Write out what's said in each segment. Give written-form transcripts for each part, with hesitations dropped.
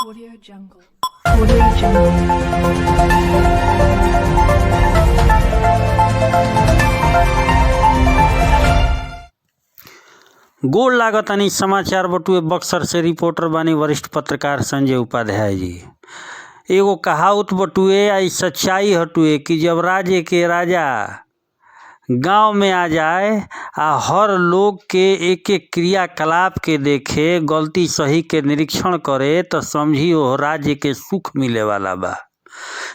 Audio Jungle. Audio Jungle. गोड़ लागतानी समाचार बटुए बक्सर से रिपोर्टर बानी वरिष्ठ पत्रकार संजय उपाध्याय जी। एगो कहावत बटुए आई सच्चाई हटुए कि जब राज्य के राजा गांव में आ जाए आ हर लोग के एक एक क्रियाकलाप के देखे, गलती सही के निरीक्षण करे तो समझी वो राज्य के सुख मिले वाला बा।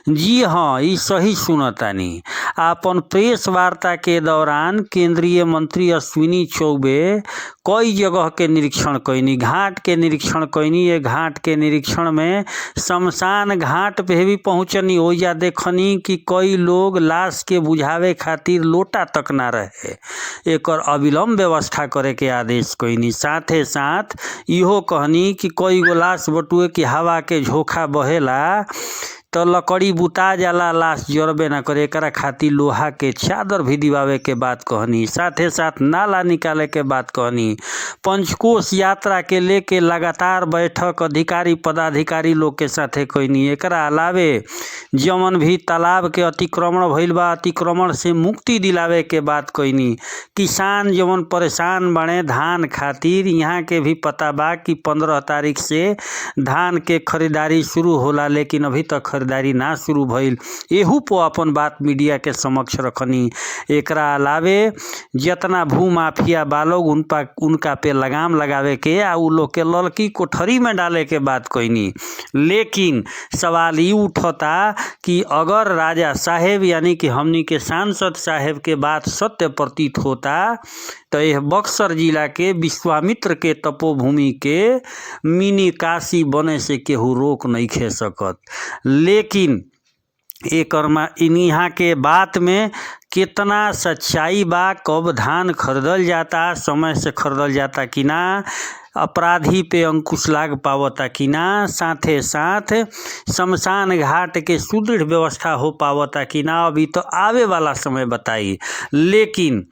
जी हाँ, ई सही सुनतानी। आपन प्रेस वार्ता के दौरान केंद्रीय मंत्री अश्विनी चौबे कई जगह के निरीक्षण कैनी, घाट के निरीक्षण कैनी। ये घाट के निरीक्षण में शमशान घाट पे भी पहुँचनी, ओइजा देखनी कि कई लोग लाश के बुझावे खातिर लोटा तक ना रहे, एकर अविलंब व्यवस्था करे के आदेश कैनी। साथे साथ इहो कहनी कि कई गो लाश बटुए कि हवा के झोंका बहेला तो लकड़ी बुता जाला, लाश जरबे ना करे, एकरा खातिर लोहा के चादर भी दिवावे के बात कहनी। साथे साथ नाला निकाले के बात कहनी। पंचकोश यात्रा के लेके लगातार बैठक अधिकारी पदाधिकारी लोग के साथे कैनी। एकरा अलावे जमन भी तालाब के अतिक्रमण भइल बा, अतिक्रमण से मुक्ति दिलावे के बात कैनी। किसान जमन परेशान बने धान खातिर, यहाँ के भी पता बा कि 15 तारीख से धान के खरीदारी शुरू होला, लेकिन अभी तक खरीदारी ना शुरू भइल। एहू पर अपन बात मीडिया के समक्ष रखनी। एकरा अलावे जितना भू माफिया बालोग उनका पे लगाम लगावे के आ उ लोग के ललकी कोठरी में डाले के बात कैनी। लेकिन सवाल ई उठता कि अगर राजा साहेब यानी कि हमनी के सांसद साहेब के बात सत्य प्रतीत होता तो यह बक्सर जिला के विश्वामित्र के तपोभूमि के मिनी काशी बने से केहू रोक नहीं खे सकत। लेकिन यहाँ के बात में कितना सच्चाई बा, कब धान खरीदल जाता, समय से खरीदल जाता कि ना, अपराधी पे अंकुश लाग पावता कि ना, साथे साथ शमशान घाट के सुदृढ़ व्यवस्था हो पावता कि ना, अभी तो आवे वाला समय बताई। लेकिन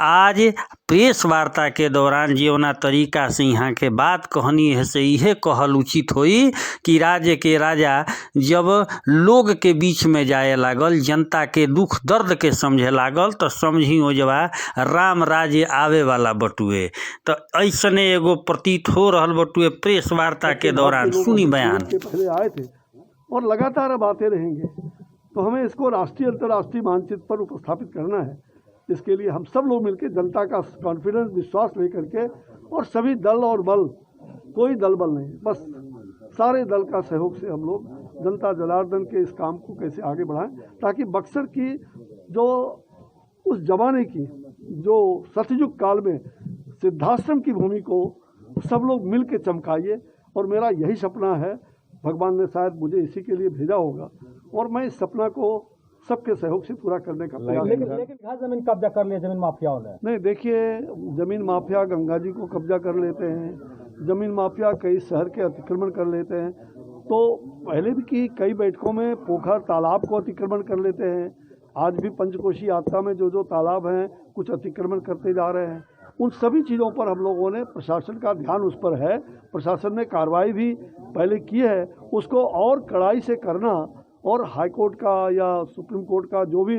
आज प्रेस वार्ता के दौरान जौना तरीका से यहाँ के बात कहनी है से यह कहल उचित होई कि राज्य के राजा जब लोग के बीच में जाए लागल, जनता के दुख दर्द के समझे लागल, तो समझी हो जवा राम राज्य आवे वाला बटुए। तो ऐसने एगो प्रतीत हो रहल बटुए प्रेस वार्ता के दौरान। सुनी बयान। पहले आए थे और लगातार अब आते रहेंगे, तो हमें इसको राष्ट्रीय अंतर्राष्ट्रीय मानचित्र पर उपस्थापित करना है। इसके लिए हम सब लोग मिलकर जनता का कॉन्फिडेंस विश्वास लेकर के, और सभी दल और बल, कोई दल बल नहीं, बस सारे दल का सहयोग से हम लोग जनता जनार्दन के इस काम को कैसे आगे बढ़ाएं, ताकि बक्सर की जो उस जमाने की जो सतयुग काल में सिद्धाश्रम की भूमि को सब लोग मिल के चमकाइए। और मेरा यही सपना है, भगवान ने शायद मुझे इसी के लिए भेजा होगा, और मैं इस सपना को सबके सहयोग से पूरा करने का प्रयास। लेकिन जमीन कब्जा कर लिया जमीन माफियाओं ने। नहीं, देखिए, जमीन माफिया गंगा जी को कब्जा कर लेते हैं, जमीन माफिया कई शहर के अतिक्रमण कर लेते हैं, तो पहले भी की कई बैठकों में पोखर तालाब को अतिक्रमण कर लेते हैं। आज भी पंचकोशी यात्रा में जो तालाब हैं कुछ अतिक्रमण करते जा रहे हैं। उन सभी चीज़ों पर हम लोगों ने, प्रशासन का ध्यान उस पर है, प्रशासन ने कार्रवाई भी पहले की है, उसको और कड़ाई से करना, और हाईकोर्ट का या सुप्रीम कोर्ट का जो भी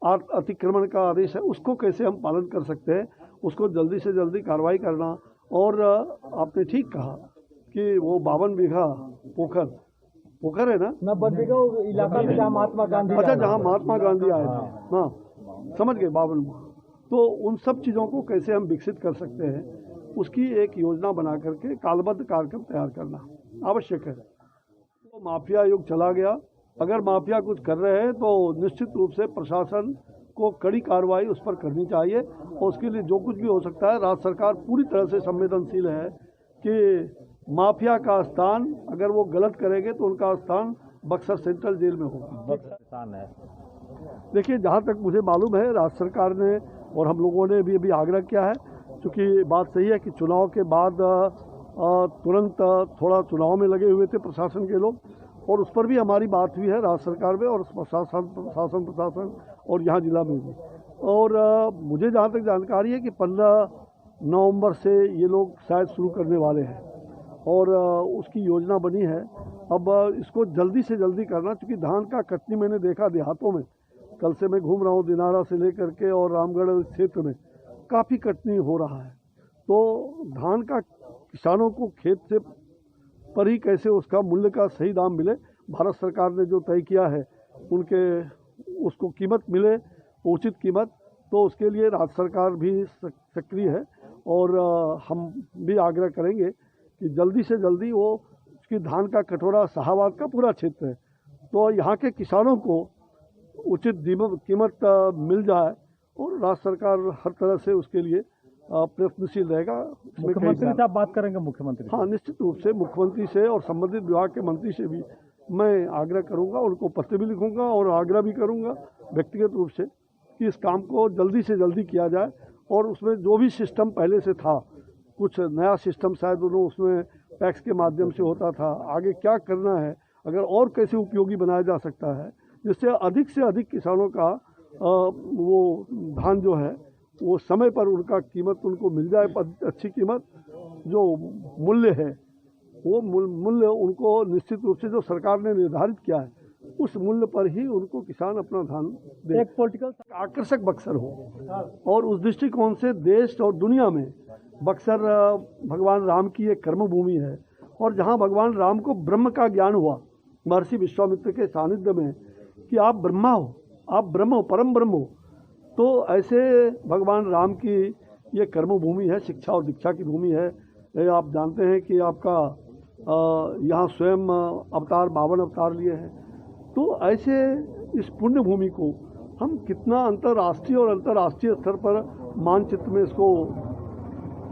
अतिक्रमण का आदेश है उसको कैसे हम पालन कर सकते हैं, उसको जल्दी से जल्दी कार्रवाई करना। और आपने ठीक कहा कि वो 52 बीघा पोखर है ना, 90 बीघा इलाका में जहाँ महात्मा गांधी, अच्छा, जहाँ महात्मा गांधी आए थे, हाँ समझ गए, 52। तो उन सब चीज़ों को कैसे हम विकसित कर सकते हैं, उसकी एक योजना बना करके कालबद्ध कार्यक्रम तैयार करना आवश्यक है। तो माफिया युग चला गया, अगर माफिया कुछ कर रहे हैं तो निश्चित रूप से प्रशासन को कड़ी कार्रवाई उस पर करनी चाहिए, और उसके लिए जो कुछ भी हो सकता है, राज्य सरकार पूरी तरह से संवेदनशील है कि माफिया का स्थान, अगर वो गलत करेंगे तो उनका स्थान बक्सर सेंट्रल जेल में होगा। देखिए, जहाँ तक मुझे मालूम है, राज्य सरकार ने और हम लोगों ने भी अभी आग्रह किया है, क्योंकि बात सही है कि चुनाव के बाद तुरंत थोड़ा चुनाव में लगे हुए थे प्रशासन के लोग, और उस पर भी हमारी बात हुई है राज्य सरकार में और प्रशासन और यहाँ जिला में भी। और मुझे जहाँ तक जानकारी है कि 15 नवंबर से ये लोग शायद शुरू करने वाले हैं, और उसकी योजना बनी है। अब इसको जल्दी से जल्दी करना, क्योंकि धान का कटनी मैंने देखा देहातों में, कल से मैं घूम रहा हूँ दिनारा से लेकर के और रामगढ़ क्षेत्र में काफ़ी कटनी हो रहा है। तो धान का किसानों को खेत से पर ही कैसे उसका मूल्य का सही दाम मिले, भारत सरकार ने जो तय किया है उनके उसको कीमत मिले, उचित कीमत, तो उसके लिए राज्य सरकार भी सक्रिय है। और हम भी आग्रह करेंगे कि जल्दी से जल्दी वो, उसकी धान का कटोरा शाहाबाद का पूरा क्षेत्र है, तो यहाँ के किसानों को उचित कीमत मिल जाए और राज्य सरकार हर तरह से उसके लिए प्रयत्नशील रहेगा। मुख्यमंत्री से आप बात करेंगे? मुख्यमंत्री, हाँ, निश्चित रूप से मुख्यमंत्री से और संबंधित विभाग के मंत्री से भी मैं आग्रह करूंगा, उनको पत्र भी लिखूंगा और आग्रह भी करूंगा व्यक्तिगत रूप से कि इस काम को जल्दी से जल्दी किया जाए। और उसमें जो भी सिस्टम पहले से था, कुछ नया सिस्टम शायद उन्होंने उसमें टैक्स के माध्यम से होता था, आगे क्या करना है, अगर और कैसे उपयोगी बनाया जा सकता है जिससे अधिक से अधिक किसानों का वो धान जो है वो समय पर उनका कीमत उनको मिल जाए, अच्छी कीमत, जो मूल्य है वो मूल्य उनको निश्चित रूप से जो सरकार ने निर्धारित किया है उस मूल्य पर ही उनको किसान अपना धान दे। एक पॉलिटिकल आकर्षक बक्सर हो, और उस दृष्टिकोण से देश और दुनिया में बक्सर भगवान राम की एक कर्मभूमि है। और जहाँ भगवान राम को ब्रह्म का ज्ञान हुआ महर्षि विश्वामित्र के सानिध्य में कि आप ब्रह्मा हो, आप ब्रह्म हो, परम ब्रह्म हो, तो ऐसे भगवान राम की ये कर्मभूमि है, शिक्षा और दीक्षा की भूमि है। ये आप जानते हैं कि आपका यहाँ स्वयं अवतार 52 अवतार लिए हैं। तो ऐसे इस पुण्य भूमि को हम कितना अंतर्राष्ट्रीय और अंतर्राष्ट्रीय स्तर पर मानचित्र में इसको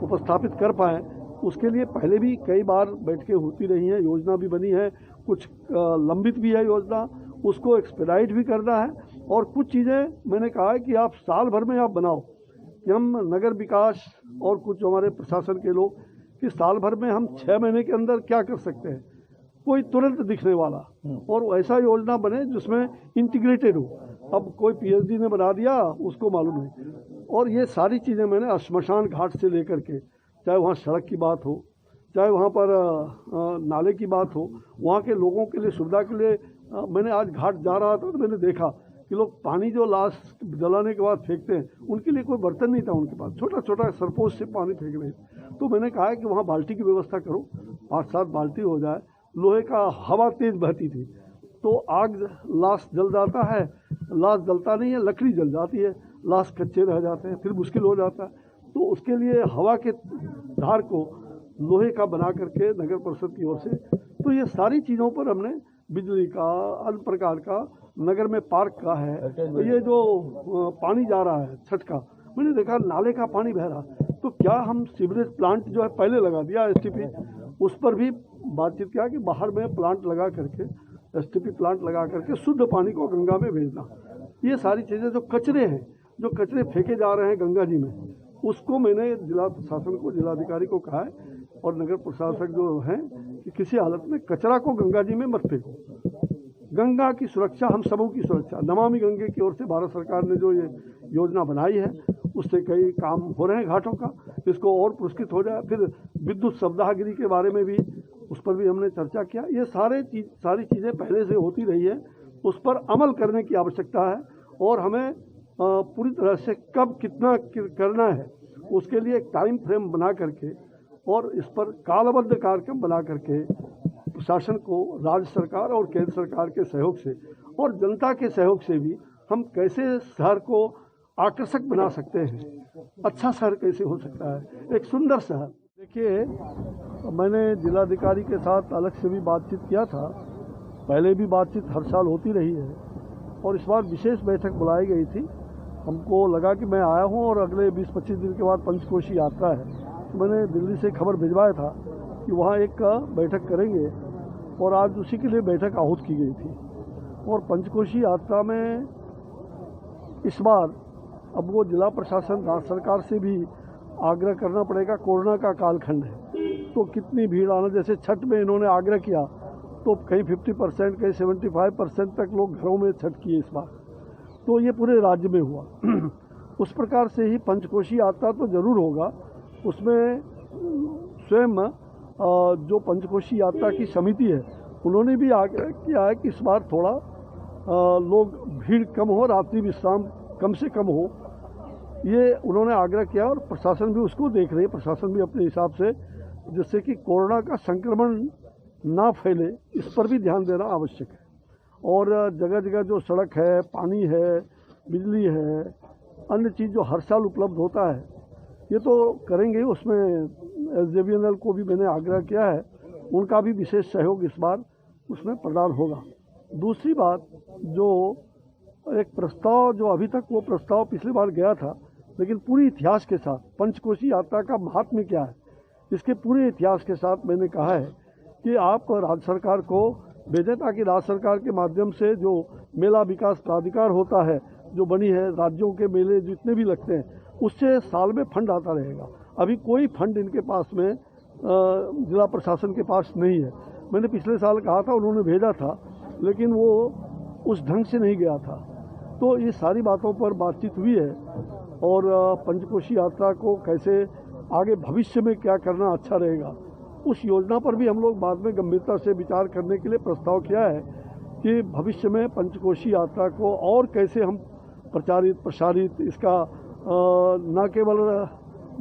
उपस्थापित कर पाएँ, उसके लिए पहले भी कई बार बैठकें होती रही हैं, योजना भी बनी है, कुछ लंबित भी है योजना, उसको एक्सपेडाइट भी करना है। और कुछ चीज़ें मैंने कहा है कि आप साल भर में आप बनाओ, कि हम नगर विकास और कुछ हमारे प्रशासन के लोग कि साल भर में हम 6 महीने के अंदर क्या कर सकते हैं, कोई तुरंत दिखने वाला, और ऐसा योजना बने जिसमें इंटीग्रेटेड हो। अब कोई पीएचडी ने बना दिया उसको मालूम है। और ये सारी चीज़ें मैंने श्मशान घाट से लेकर के, चाहे वहाँ सड़क की बात हो, चाहे वहाँ पर नाले की बात हो, वहाँ के लोगों के लिए सुविधा के लिए मैंने आज घाट जा रहा था तो मैंने देखा कि लोग पानी जो लाश जलाने के बाद फेंकते हैं, उनके लिए कोई बर्तन नहीं था उनके पास, छोटा छोटा सरपोश से पानी फेंक रहे थे। तो मैंने कहा कि वहाँ बाल्टी की व्यवस्था करो, 5-7 बाल्टी हो जाए। लोहे का हवा तेज बहती थी तो आग लाश जल जाता है, लाश जलता नहीं है, लकड़ी जल जाती है, लाश कच्चे रह जाते हैं, फिर मुश्किल हो जाता है। तो उसके लिए हवा के धार को लोहे का बना करके नगर परिषद की ओर से, तो ये सारी चीज़ों पर हमने बिजली का, अन्य प्रकार का, नगर में पार्क का है, तो ये जो पानी जा रहा है छठ का, मैंने देखा नाले का पानी बह रहा, तो क्या हम सीवरेज प्लांट जो है पहले लगा दिया एसटीपी, उस पर भी बातचीत किया कि बाहर में प्लांट लगा करके, एसटीपी प्लांट लगा करके शुद्ध पानी को गंगा में भेजना। ये सारी चीज़ें, जो कचरे हैं, जो कचरे फेंके जा रहे हैं गंगा जी में, उसको मैंने जिला प्रशासन को, जिलाधिकारी को कहा है और नगर प्रशासक जो हैं कि किसी हालत में कचरा को गंगा जी में मत फेंको। गंगा की सुरक्षा हम सबों की सुरक्षा, नमामि गंगे की ओर से भारत सरकार ने जो ये योजना बनाई है उससे कई काम हो रहे हैं घाटों का, इसको और पुरस्कृत हो जाए। फिर विद्युत सप्ताहगिरी के बारे में भी, उस पर भी हमने चर्चा किया। ये सारी चीज़ें पहले से होती रही है, उस पर अमल करने की आवश्यकता है और हमें पूरी तरह से कब कितना करना है उसके लिए एक टाइम फ्रेम बना करके और इस पर कालबद्ध कार्यक्रम बना करके प्रशासन को, राज्य सरकार और केंद्र सरकार के सहयोग से और जनता के सहयोग से भी हम कैसे शहर को आकर्षक बना सकते हैं, अच्छा शहर कैसे हो सकता है, एक सुंदर शहर। देखिए, मैंने जिलाधिकारी के साथ अलग से भी बातचीत किया था, पहले भी बातचीत हर साल होती रही है और इस बार विशेष बैठक बुलाई गई थी। हमको लगा कि मैं आया हूँ और अगले 20-25 दिन के बाद पंचकोशी यात्रा है, तो मैंने दिल्ली से खबर भिजवाया था कि वहाँ एक बैठक करेंगे और आज उसी के लिए बैठक आहूत की गई थी। और पंचकोशी यात्रा में इस बार अब वो जिला प्रशासन, राज्य सरकार से भी आग्रह करना पड़ेगा। कोरोना का कालखंड है तो कितनी भीड़ आना, जैसे छठ में इन्होंने आग्रह किया तो कहीं 50%, कहीं 75% तक लोग घरों में छठ किए इस बार, तो ये पूरे राज्य में हुआ। उस प्रकार से ही पंचकोशी यात्रा तो जरूर होगा, उसमें स्वयं जो पंचकोशी यात्रा की समिति है उन्होंने भी आग्रह किया है कि इस बार थोड़ा लोग भीड़ कम हो, रात्रि विश्राम कम से कम हो, ये उन्होंने आग्रह किया और प्रशासन भी उसको देख रही है। प्रशासन भी अपने हिसाब से, जिससे कि कोरोना का संक्रमण ना फैले, इस पर भी ध्यान देना आवश्यक है। और जगह जगह जो सड़क है, पानी है, बिजली है, अन्य चीज़ जो हर साल उपलब्ध होता है, ये तो करेंगे। उसमें SJVNL को भी मैंने आग्रह किया है, उनका भी विशेष सहयोग इस बार उसमें प्रदान होगा। दूसरी बात, जो एक प्रस्ताव जो अभी तक वो प्रस्ताव पिछली बार गया था, लेकिन पूरी इतिहास के साथ पंचकोशी यात्रा का महात्म्य क्या है, इसके पूरे इतिहास के साथ मैंने कहा है कि आप राज्य सरकार को भेजें, ताकि राज्य सरकार के माध्यम से जो मेला विकास प्राधिकार होता है, जो बनी है, राज्यों के मेले जितने भी लगते हैं, उससे साल में फंड आता रहेगा। अभी कोई फंड इनके पास में जिला प्रशासन के पास नहीं है। मैंने पिछले साल कहा था, उन्होंने भेजा था, लेकिन वो उस ढंग से नहीं गया था। तो ये सारी बातों पर बातचीत हुई है और पंचकोशी यात्रा को कैसे आगे भविष्य में क्या करना अच्छा रहेगा, उस योजना पर भी हम लोग बाद में गंभीरता से विचार करने के लिए प्रस्ताव किया है कि भविष्य में पंचकोशी यात्रा को और कैसे हम प्रसारित इसका न केवल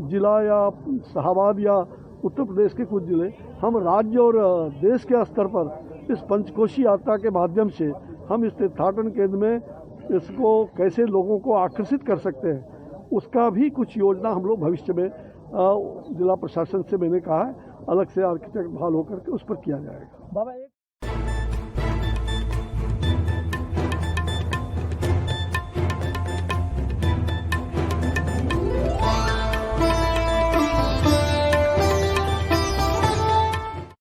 जिला या शाहबाद या उत्तर प्रदेश के कुछ जिले, हम राज्य और देश के स्तर पर इस पंचकोशी यात्रा के माध्यम से हम इस तीर्थाटन केंद्र में इसको कैसे लोगों को आकर्षित कर सकते हैं, उसका भी कुछ योजना हम लोग भविष्य में जिला प्रशासन से मैंने कहा है अलग से आर्किटेक्ट बहाल होकर के उस पर किया जाएगा। बाबा